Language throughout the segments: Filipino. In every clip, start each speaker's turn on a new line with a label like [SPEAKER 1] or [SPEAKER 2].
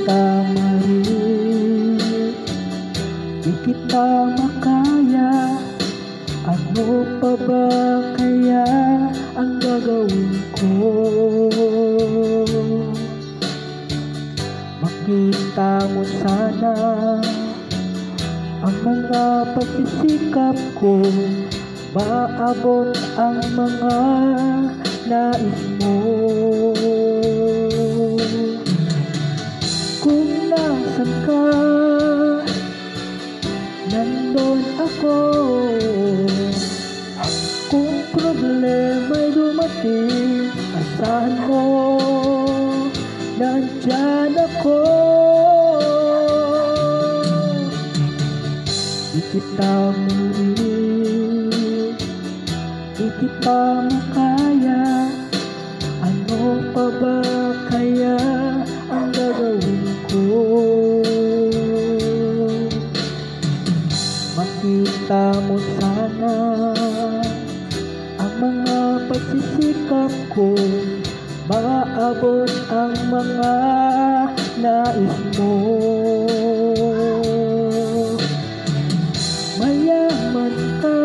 [SPEAKER 1] kita marinig, di kita makaya. Ano pa ba kaya ang gagawin ko? Makita mo sana ang mga pagsisikap ko, maabot ang mga nais mo. Kung nasan ka, nandun ako. Kung problema'y dumating, asahan mo, nandyan ako. Di kita murid, di kita makaya. Ano pa ba kaya ang gagawin ko? Makita mo sana ang mga pagsisikap ko, maabot ang mga nais mo. Mayaman ka,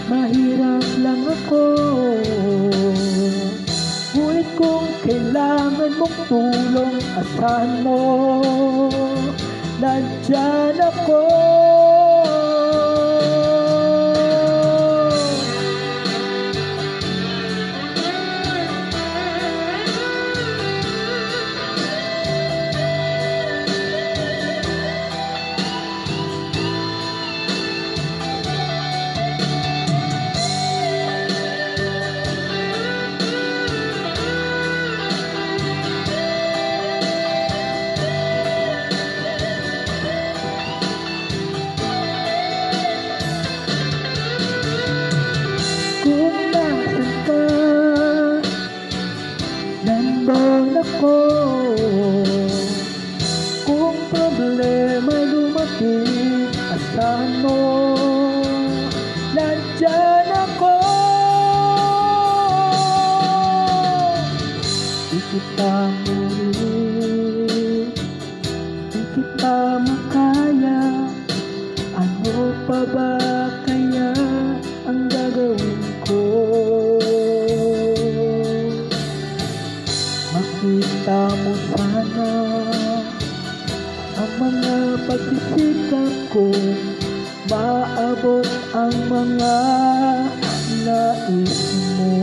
[SPEAKER 1] mahirap lang ako. Ngunit kung kailangan mong tulong, asahan mo, nandyan ako. Kung nasan ka, nandun ako. Kung problema'y dumating, asahan mo, nandyan ako. Di kita murid, di kita makaya. Ano pa ba kaya ang gagawin ko? Makita mo sana ang mga pagsisikap ko, maabot ang mga nais mo.